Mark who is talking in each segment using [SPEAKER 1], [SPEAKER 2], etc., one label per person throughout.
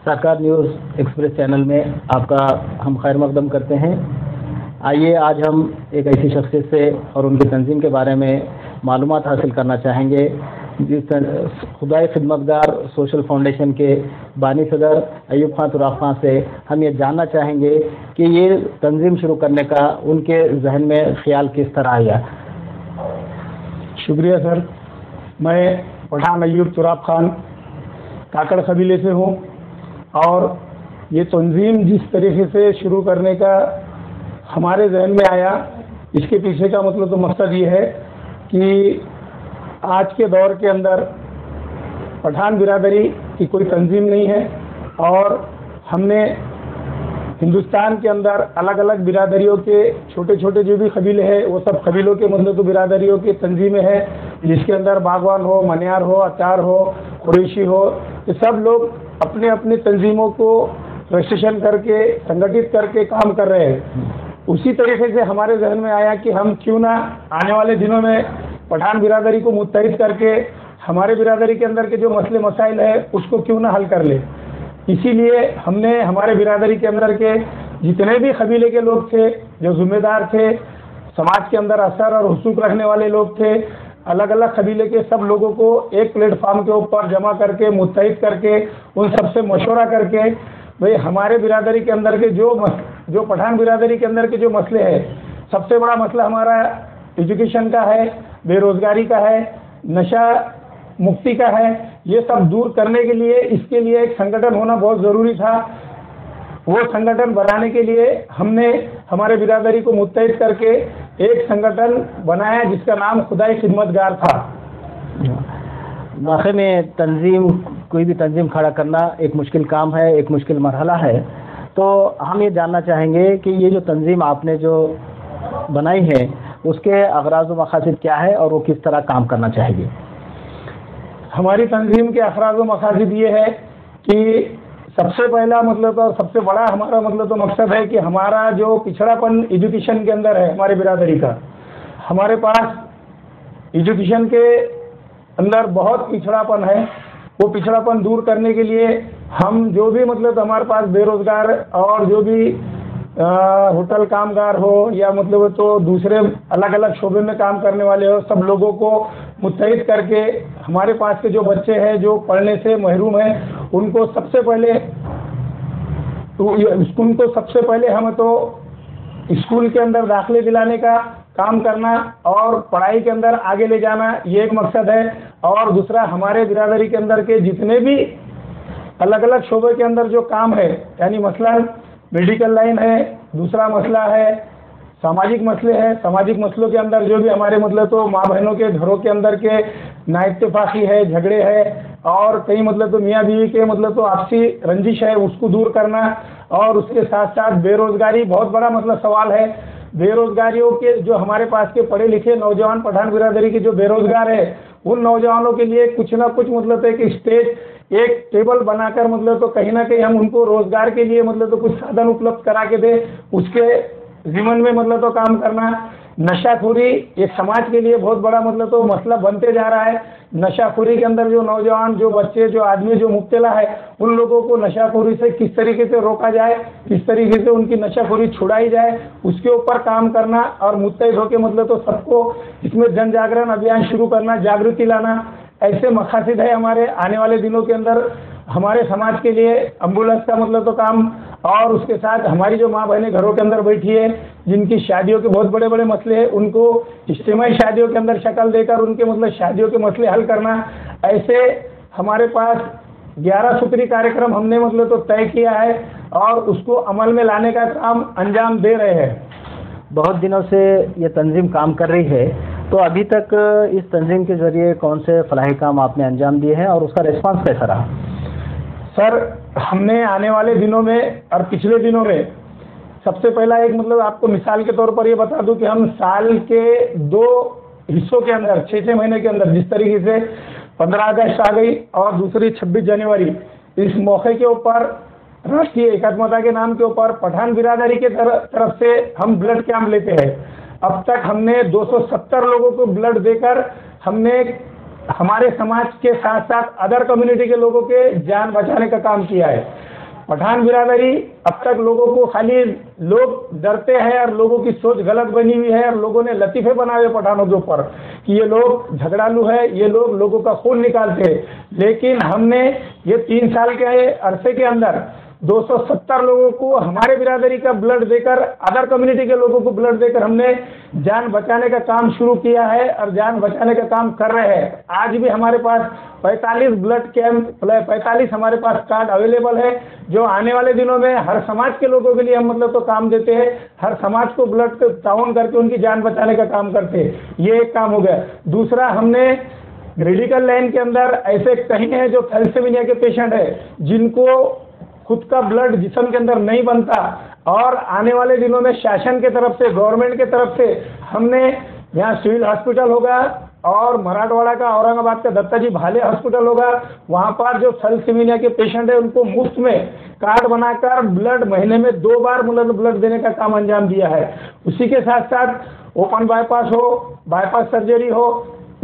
[SPEAKER 1] साकार news express channel में आपका हम खैर मकदम करते हैं। आइए आज हम एक ऐसी शख्सियत से और उनकी तंजीम के बारे में मालूमात हासिल करना चाहेंगे जिस खुदाई खिदमतगार सोशल फाउंडेशन के बानी सदर अयूब खान तुराब खान से हम ये जानना चाहेंगे कि ये तंजीम शुरू करने का उनके जहन में ख्याल किस तरह आया।
[SPEAKER 2] शुक्रिया सर। मैं पठान अयूब तुराब खान काकड़ कबीले से हूँ और ये तंजीम जिस तरीके से शुरू करने का हमारे जहन में आया, इसके पीछे का मतलब तो मकसद ये है कि आज के दौर के अंदर पठान बिरादरी की कोई तंजीम नहीं है और हमने हिंदुस्तान के अंदर अलग अलग बिरादरियों के छोटे छोटे जो भी कबीले हैं वो सब कबीलों के मतलब तो बिरादरियों की तंजीमें हैं, जिसके अंदर बागवान हो, मनियार हो, अचार हो, कुरैशी हो, ये सब लोग अपने अपने तंजीमों को रजिस्ट्रेशन करके संगठित करके काम कर रहे हैं। उसी तरीके से हमारे जहन में आया कि हम क्यों ना आने वाले दिनों में पठान बिरादरी को मुत्तहिद करके हमारे बिरादरी के अंदर के जो मसले मसाइल है उसको क्यों ना हल कर ले। इसीलिए हमने हमारे बिरादरी के अंदर के जितने भी कबीले के लोग थे, जो जिम्मेदार थे, समाज के अंदर असर और हुसूक रखने वाले लोग थे, अलग अलग कबीले के सब लोगों को एक प्लेटफॉर्म के ऊपर जमा करके मुत्तहिद करके उन सबसे मशवरा करके भाई हमारे बिरादरी के अंदर के जो पठान बिरादरी के अंदर के जो मसले हैं, सबसे बड़ा मसला हमारा एजुकेशन का है, बेरोजगारी का है, नशा मुक्ति का है, ये सब दूर करने के लिए इसके लिए एक संगठन होना बहुत ज़रूरी था। वो संगठन बनाने के लिए हमने हमारे बिरादरी को मुत्तहिद करके एक संगठन बनाया जिसका नाम खुदाई खिदमतगार था।
[SPEAKER 1] वाकई में तंजीम, कोई भी तंजीम खड़ा करना एक मुश्किल काम है, एक मुश्किल मरहला है। तो हम ये जानना चाहेंगे कि ये जो तंजीम आपने जो बनाई है उसके अगराज़ व मकासद क्या है और वो किस तरह काम करना चाहिए।
[SPEAKER 2] हमारी तंजीम के अखराज व मकासद ये है कि सबसे पहला मतलब और सबसे बड़ा हमारा मतलब तो मकसद है कि हमारा जो पिछड़ापन एजुकेशन के अंदर है हमारे बिरादरी का, हमारे पास एजुकेशन के अंदर बहुत पिछड़ापन है। वो पिछड़ापन दूर करने के लिए हम जो भी मतलब हमारे पास बेरोजगार और जो भी होटल कामगार हो या मतलब तो दूसरे अलग अलग शोबे में काम करने वाले हो, सब लोगों को मुत्तहिद करके हमारे पास के जो बच्चे हैं जो पढ़ने से महरूम हैं उनको सबसे पहले हम तो स्कूल के अंदर दाखिले दिलाने का काम करना और पढ़ाई के अंदर आगे ले जाना, ये एक मकसद है। और दूसरा हमारे बिरादरी के अंदर के जितने भी अलग अलग शोबे के अंदर जो काम है, यानी मसलन मेडिकल लाइन है, दूसरा मसला है सामाजिक मसले हैं, सामाजिक मसलों के अंदर जो भी हमारे मतलब तो माँ बहनों के घरों के अंदर के नाइत्तेफाकी है, झगड़े है और कई मतलब तो मियाँ बीवी के मतलब तो आपसी रंजिश है, उसको दूर करना। और उसके साथ साथ बेरोजगारी बहुत बड़ा मतलब सवाल है। बेरोजगारियों के जो हमारे पास के पढ़े लिखे नौजवान पठान बिरादरी के जो बेरोजगार है उन नौजवानों के लिए कुछ ना कुछ मतलब एक स्टेज, एक टेबल बनाकर मतलब तो कहीं ना कहीं हम उनको रोजगार के लिए मतलब तो कुछ साधन उपलब्ध करा के दे, उसके जीवन में मतलब तो काम करना। नशाखोरी एक समाज के लिए बहुत बड़ा मतलब तो मसला बनते जा रहा है। नशाखोरी के अंदर जो नौजवान, जो बच्चे, जो आदमी जो मुब्तला है, उन लोगों को नशाखोरी से किस तरीके से रोका जाए, किस तरीके से उनकी नशाखोरी छुड़ाई जाए, उसके ऊपर काम करना और मुत्तहिद होकर मतलब तो सबको इसमें जन जागरण अभियान शुरू करना, जागृति लाना, ऐसे मकासद है हमारे। आने वाले दिनों के अंदर हमारे समाज के लिए एम्बुलेंस का मतलब तो काम और उसके साथ हमारी जो माँ बहनें घरों के अंदर बैठी है जिनकी शादियों के बहुत बड़े बड़े मसले हैं, उनको इज्तिमाई शादियों के अंदर शक्ल देकर उनके मतलब शादियों के मसले हल करना। ऐसे हमारे पास 11 सूत्री कार्यक्रम हमने मतलब तो तय किया है और उसको अमल में लाने का काम अंजाम दे रहे हैं।
[SPEAKER 1] बहुत दिनों से ये तंजीम काम कर रही है, तो अभी तक इस तंजीम के ज़रिए कौन से फलाही काम आपने अंजाम दिए हैं और उसका रिस्पांस कैसा रहा।
[SPEAKER 2] सर, हमने आने वाले दिनों में और पिछले दिनों में सबसे पहला एक मतलब आपको मिसाल के तौर पर ये बता दूं कि हम साल के 2 हिस्सों के अंदर 6-6 महीने के अंदर जिस तरीके से 15 अगस्त आ गई और दूसरी 26 जनवरी, इस मौके के ऊपर राष्ट्रीय एकात्मता के नाम के ऊपर पठान बिरादरी के तरफ से हम ब्लड कैंप लेते हैं। अब तक हमने 270 लोगों को ब्लड देकर हमने हमारे समाज के साथ साथ अदर कम्युनिटी के लोगों के जान बचाने का काम किया है। पठान बिरादरी अब तक लोगों को खाली लोग डरते हैं और लोगों की सोच गलत बनी हुई है और लोगों ने लतीफ़े बनाए हुए पठानों के ऊपर कि ये लोग झगड़ालू है, ये लोग लोगों का खून निकालते हैं। लेकिन हमने ये 3 साल के अरसे के अंदर 270 लोगों को हमारे बिरादरी का ब्लड देकर, अदर कम्युनिटी के लोगों को ब्लड देकर हमने जान बचाने का काम शुरू किया है और जान बचाने का काम कर रहे हैं। आज भी हमारे पास 45 ब्लड कैंप, 45 हमारे पास कार्ड अवेलेबल है, जो आने वाले दिनों में हर समाज के लोगों के लिए हम मतलब तो काम देते हैं। हर समाज को ब्लड ताउन करके उनकी जान बचाने का काम करते हैं। ये एक काम हो गया। दूसरा, हमने मेडिकल लाइन के अंदर ऐसे कहीं हैं जो थैलेसीमिया के पेशेंट है, जिनको खुद का ब्लड जिस्म के अंदर नहीं बनता, और आने वाले दिनों में शासन के तरफ से, गवर्नमेंट के तरफ से हमने यहाँ सिविल हॉस्पिटल होगा और मराठवाड़ा का औरंगाबाद का दत्ताजी भाले हॉस्पिटल होगा। वहाँ पर जो थैलेसीमिया के पेशेंट है उनको मुफ्त में कार्ड बनाकर ब्लड महीने में 2 बार मतलब ब्लड देने का काम अंजाम दिया है। उसी के साथ साथ ओपन बाईपास हो, बाईपास सर्जरी हो,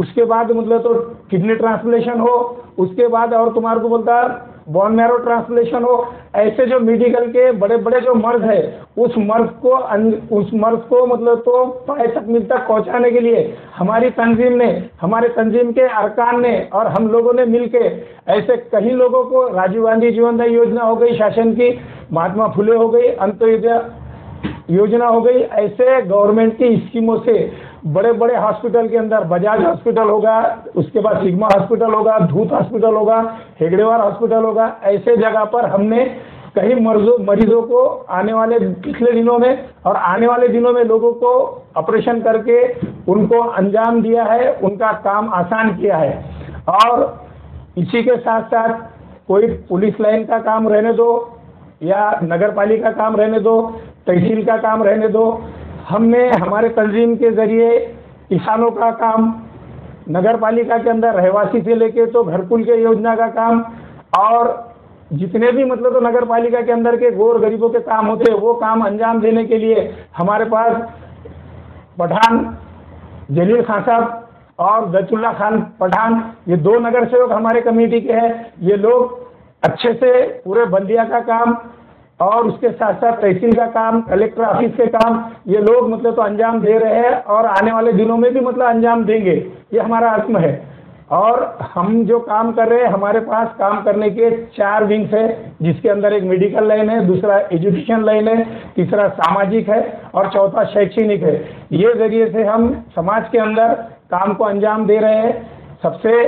[SPEAKER 2] उसके बाद मतलब तो किडनी ट्रांसप्लेशन हो, उसके बाद और तुम्हारे को बोलता बोन मैरो ट्रांसप्लेशन हो। ऐसे जो मेडिकल के बड़े बड़े जो मर्ज है, उस मर्ज को मतलब तो पाए तकमील तक पहुंचाने के लिए हमारी तंजीम ने, हमारे तंजीम के अरकान ने और हम लोगों ने मिलके ऐसे कई लोगों को, राजीव गांधी जीवनदायी योजना हो गई शासन की, महात्मा फुले हो गई, अंत्योदय योजना हो गई, ऐसे गवर्नमेंट की स्कीमों से बड़े बड़े हॉस्पिटल के अंदर बजाज हॉस्पिटल होगा, उसके बाद सिग्मा हॉस्पिटल होगा, धूत हॉस्पिटल होगा, हेगड़ेवार हॉस्पिटल होगा, ऐसे जगह पर हमने कई मरीजों को आने वाले पिछले दिनों में और आने वाले दिनों में लोगों को ऑपरेशन करके उनको अंजाम दिया है, उनका काम आसान किया है। और इसी के साथ साथ कोई पुलिस लाइन का काम रहने दो या नगर पालिका का काम रहने दो, तहसील का काम रहने दो, हमने हमारे तंजीम के जरिए किसानों का काम, नगर पालिका के अंदर रहवासी से लेके तो घरकुल के योजना का काम, और जितने भी मतलब तो नगर पालिका के अंदर के गोर गरीबों के काम होते हैं, वो काम अंजाम देने के लिए हमारे पास पठान जलील खान साहब और गजुल्ला खान पठान, ये 2 नगर सेवक हमारे कमेटी के हैं। ये लोग अच्छे से पूरे बल्दिया का काम और उसके साथ साथ तहसील का काम, कलेक्टर ऑफिस के काम, ये लोग मतलब तो अंजाम दे रहे हैं और आने वाले दिनों में भी मतलब अंजाम देंगे, ये हमारा आत्म है। और हम जो काम कर रहे हैं, हमारे पास काम करने के 4 विंग्स है, जिसके अंदर एक मेडिकल लाइन है, दूसरा एजुकेशन लाइन है, तीसरा सामाजिक है और चौथा शैक्षणिक है। ये जरिए से हम समाज के अंदर काम को अंजाम दे रहे हैं। सबसे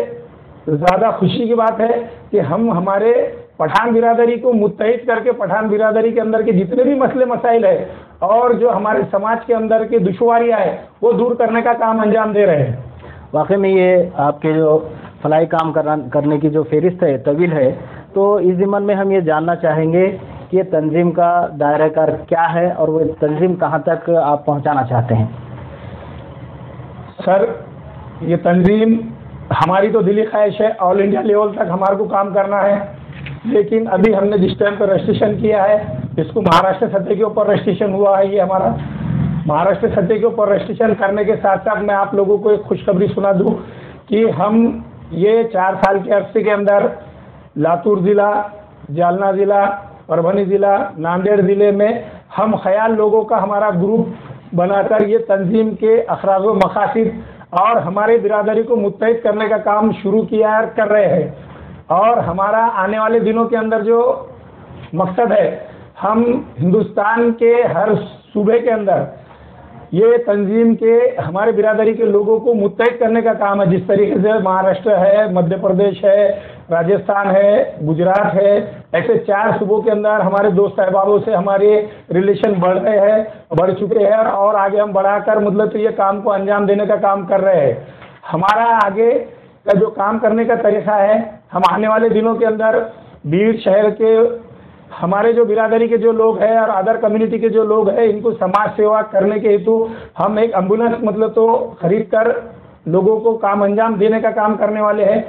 [SPEAKER 2] ज़्यादा खुशी की बात है कि हम हमारे पठान बिरादरी को मुत्तहिद करके पठान बिरादरी के अंदर के जितने भी मसले मसाइल है और जो हमारे समाज के अंदर की दुश्वारियाँ है, वो दूर करने का काम अंजाम दे रहे हैं।
[SPEAKER 1] वाकई में ये आपके जो फलाई काम करने की जो फहरिस्त है तवील है, तो इस ज़िम्मन में हम ये जानना चाहेंगे कि ये तंजीम का दायरा कार क्या है और वो तंजीम कहाँ तक आप पहुँचाना चाहते हैं।
[SPEAKER 2] सर, ये तंजीम हमारी तो दिली ख्वाहिश है ऑल इंडिया लेवल तक हमारे को काम करना है, लेकिन अभी हमने जिस टाइम पर रजिस्ट्रेशन किया है, इसको महाराष्ट्र सतह के ऊपर रजिस्ट्रेशन हुआ है। ये हमारा महाराष्ट्र सतह के ऊपर रजिस्ट्रेशन करने के साथ साथ मैं आप लोगों को एक खुशखबरी सुना दूं कि हम ये 4 साल के अरसे के अंदर लातूर ज़िला, जालना ज़िला, परभनी ज़िला, नांदेड़ ज़िले में हम ख्याल लोगों का हमारा ग्रुप बनाकर ये तंजीम के अखराज व मकासिद और हमारे बिरादरी को मुत्तहिद करने का काम शुरू किया है, कर रहे हैं। और हमारा आने वाले दिनों के अंदर जो मकसद है, हम हिंदुस्तान के हर सूबे के अंदर ये तंजीम के हमारे बिरादरी के लोगों को मुत्तहिद करने का काम है। जिस तरीके से महाराष्ट्र है, मध्य प्रदेश है, राजस्थान है, गुजरात है, ऐसे 4 सूबों के अंदर हमारे दोस्त अहबाबों से हमारे रिलेशन बढ़ रहे हैं, बढ़ चुके हैं और आगे हम बढ़ाकर मतलब तो ये काम को अंजाम देने का काम कर रहे हैं। हमारा आगे का जो काम करने का तरीका है, हम आने वाले दिनों के अंदर बीड़ शहर के हमारे जो बिरादरी के जो लोग हैं और अदर कम्युनिटी के जो लोग हैं, इनको समाज सेवा करने के हेतु हम एक एम्बुलेंस मतलब तो खरीद कर लोगों को काम अंजाम देने का काम करने वाले हैं।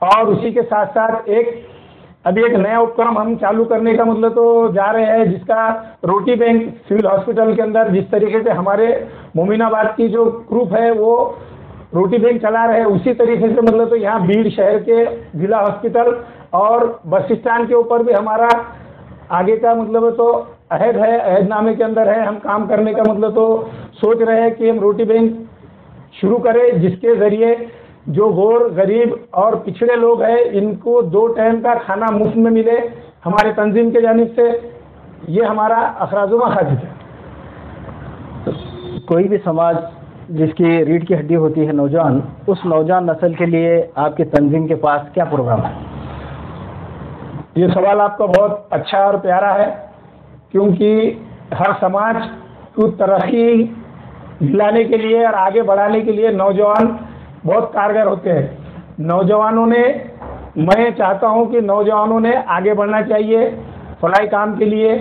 [SPEAKER 2] और उसी के साथ साथ अभी एक नया उपक्रम हम चालू करने का मतलब तो जा रहे हैं, जिसका रोटी बैंक सिविल हॉस्पिटल के अंदर जिस तरीके से हमारे मोमिनाबाद की जो ग्रुप है वो रोटी बैंक चला रहे हैं, उसी तरीके से मतलब तो यहाँ बीड़ शहर के जिला हॉस्पिटल और बस स्टैंड के ऊपर भी हमारा आगे का मतलब तो अहद है, अहदनामे के अंदर है, हम काम करने का मतलब तो सोच रहे हैं कि हम रोटी बैंक शुरू करें, जिसके ज़रिए जो गौर गरीब और पिछड़े लोग हैं इनको 2 टाइम का खाना मुफ्त में मिले हमारे तंजीम के जानिब से। ये हमारा अखराजुमा खासियत है।
[SPEAKER 1] कोई भी समाज जिसकी रीढ़ की हड्डी होती है नौजवान, उस नौजवान नस्ल के लिए आपकी तंजीम के पास क्या प्रोग्राम है?
[SPEAKER 2] ये सवाल आपका बहुत अच्छा और प्यारा है, क्योंकि हर समाज को तरक्की दिलाने के लिए और आगे बढ़ाने के लिए नौजवान बहुत कारगर होते हैं। नौजवानों ने, मैं चाहता हूं कि नौजवानों ने आगे बढ़ना चाहिए, फलाई काम के लिए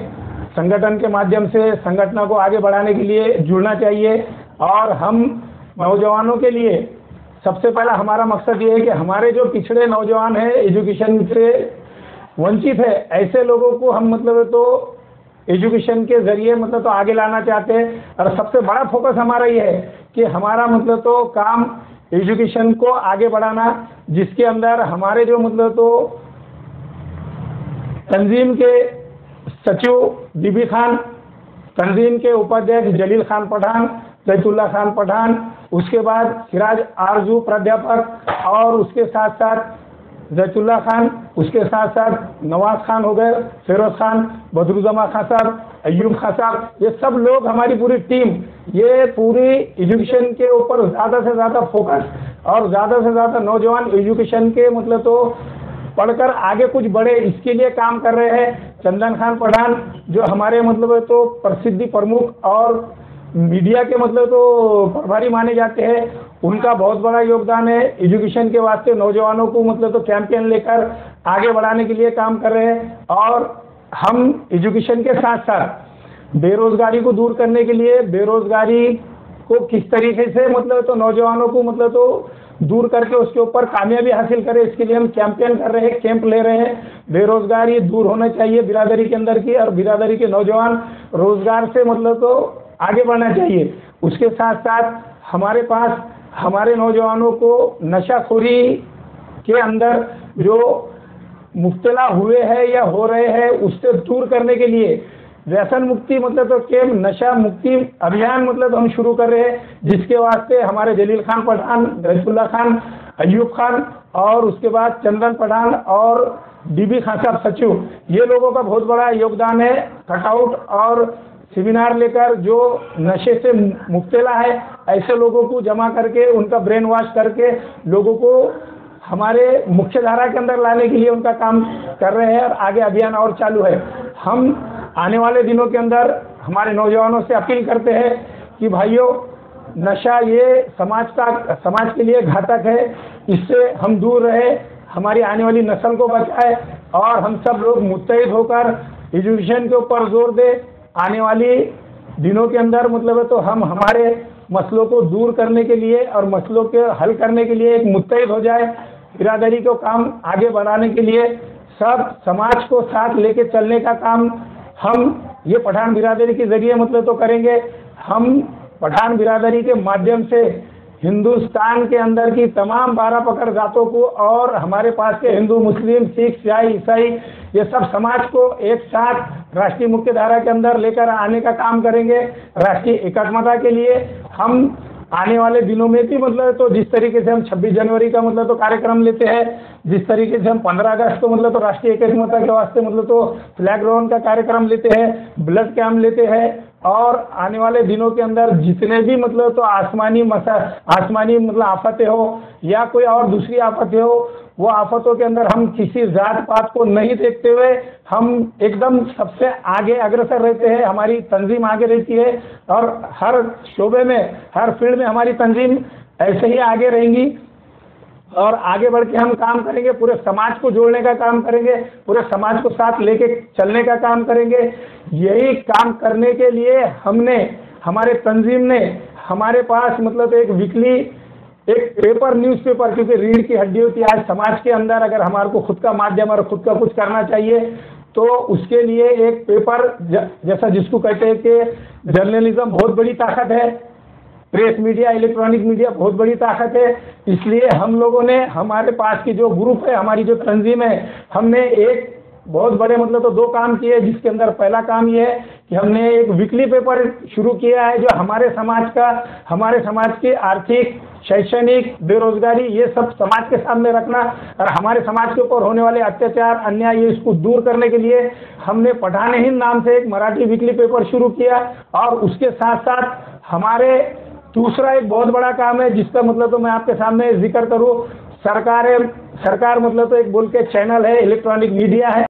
[SPEAKER 2] संगठन के माध्यम से संगठन को आगे बढ़ाने के लिए जुड़ना चाहिए। और हम नौजवानों के लिए सबसे पहला हमारा मकसद ये है कि हमारे जो पिछड़े नौजवान हैं, एजुकेशन से वंचित है, ऐसे लोगों को हम मतलब तो एजुकेशन के ज़रिए मतलब तो आगे लाना चाहते हैं। और सबसे बड़ा फोकस हमारा ये है कि हमारा मतलब तो काम एजुकेशन को आगे बढ़ाना, जिसके अंदर हमारे जो मतलब तो तंजीम के सचिव डीबी खान, तंजीम के उपाध्यक्ष जलील खान पठान, जैतुल्ला खान पठान, उसके बाद सिराज आरजू प्राध्यापक, और उसके साथ साथ जैतुल्ला खान, उसके साथ साथ नवाज खान हो गए, फिरोज खान, बदरुजमा खान साहब, अयूब खान साहब, ये सब लोग हमारी पूरी टीम, ये पूरी एजुकेशन के ऊपर ज़्यादा से ज़्यादा फोकस और ज़्यादा से ज़्यादा नौजवान एजुकेशन के मतलब तो पढ़कर आगे कुछ बढ़े, इसके लिए काम कर रहे हैं। चंदन खान पठान जो हमारे मतलब तो प्रसिद्धि प्रमुख और मीडिया के मतलब तो प्रभारी माने जाते हैं, उनका बहुत बड़ा योगदान है एजुकेशन के वास्ते। नौजवानों को मतलब तो कैंपेन लेकर आगे बढ़ाने के लिए काम कर रहे हैं। और हम एजुकेशन के साथ साथ बेरोजगारी को दूर करने के लिए, बेरोजगारी को किस तरीके से मतलब तो नौजवानों को मतलब तो दूर करके उसके ऊपर कामयाबी हासिल करें, इसके लिए हम कैंपेन कर रहे हैं, कैंप ले रहे हैं। बेरोजगारी दूर होना चाहिए बिरादरी के अंदर की, और बिरादरी के नौजवान रोजगार से मतलब तो आगे बढ़ना चाहिए। उसके साथ साथ हमारे पास हमारे नौजवानों को नशाखोरी के अंदर जो मुब्तला हुए हैं या हो रहे हैं उससे दूर करने के लिए व्यसन मुक्ति मतलब तो कैंप, नशा मुक्ति अभियान मतलब हम शुरू कर रहे हैं, जिसके वास्ते हमारे जलील खान पठान, रईसुल्लाह खान, अयूब खान और उसके बाद चंदन पठान और डीबी खान साहब सचिव, ये लोगों का बहुत बड़ा योगदान है। कटआउट और सेमिनार लेकर जो नशे से मुब्तला है ऐसे लोगों को जमा करके उनका ब्रेन वॉश करके लोगों को हमारे मुख्य धारा के अंदर लाने के लिए उनका काम कर रहे हैं, और आगे अभियान और चालू है। हम आने वाले दिनों के अंदर हमारे नौजवानों से अपील करते हैं कि भाइयों, नशा ये समाज के लिए घातक है, इससे हम दूर रहे, हमारी आने वाली नस्ल को बचाए, और हम सब लोग मुत्तहिद होकर एजुकेशन के ऊपर जोर दें। आने वाली दिनों के अंदर मतलब है तो हम हमारे मसलों को दूर करने के लिए और मसलों के हल करने के लिए एक मुत्तहिद हो जाए। बिरादरी को काम आगे बढ़ाने के लिए सब समाज को साथ लेके चलने का काम हम ये पठान बिरादरी के जरिए मतलब तो करेंगे। हम पठान बिरादरी के माध्यम से हिंदुस्तान के अंदर की तमाम 12 पकड़ जातों को और हमारे पास के हिंदू, मुस्लिम, सिख, सियाई, ईसाई, ये सब समाज को एक साथ राष्ट्रीय मुख्य धारा के अंदर लेकर आने का काम करेंगे। राष्ट्रीय एकात्मता के लिए हम आने वाले दिनों में भी मतलब तो जिस तरीके से हम 26 जनवरी का मतलब तो कार्यक्रम लेते हैं, जिस तरीके से हम 15 अगस्त को मतलब तो राष्ट्रीय एकात्मता के वास्ते मतलब तो फ्लैग ग्राउंड का कार्यक्रम लेते हैं, ब्लड कैंप लेते हैं, और आने वाले दिनों के अंदर जितने भी मतलब तो आसमानी मतलब आफतें हो या कोई और दूसरी आफतें हो, वो आफतों के अंदर हम किसी जात पात को नहीं देखते हुए हम एकदम सबसे आगे अग्रसर रहते हैं। हमारी तंजीम आगे रहती है और हर शोबे में, हर फील्ड में हमारी तंजीम ऐसे ही आगे रहेंगी और आगे बढ़ के हम काम करेंगे। पूरे समाज को जोड़ने का काम करेंगे, पूरे समाज को साथ लेके चलने का काम करेंगे। यही काम करने के लिए हमने, हमारे तंजीम ने, हमारे पास मतलब एक वीकली एक पेपर, न्यूज़पेपर, क्योंकि रीढ़ की हड्डी होती है आज समाज के अंदर। अगर हमारे को खुद का माध्यम और खुद का कुछ करना चाहिए तो उसके लिए एक पेपर जैसा जिसको कहते हैं कि जर्नलिज्म बहुत बड़ी ताकत है, प्रेस मीडिया, इलेक्ट्रॉनिक मीडिया बहुत बड़ी ताकत है। इसलिए हम लोगों ने, हमारे पास की जो ग्रुप है, हमारी जो तंजीम है, हमने एक बहुत बड़े मतलब तो 2 काम किए, जिसके अंदर पहला काम ये है कि हमने एक वीकली पेपर शुरू किया है जो हमारे समाज की आर्थिक, शैक्षणिक, बेरोजगारी ये सब समाज के सामने रखना और हमारे समाज के ऊपर होने वाले अत्याचार, अन्याय ये इसको दूर करने के लिए हमने पठान हिंद नाम से एक मराठी वीकली पेपर शुरू किया। और उसके साथ साथ हमारे दूसरा एक बहुत बड़ा काम है जिसका मतलब तो मैं आपके सामने जिक्र करूँ, सरकार मतलब तो एक बोल के चैनल है, इलेक्ट्रॉनिक मीडिया है।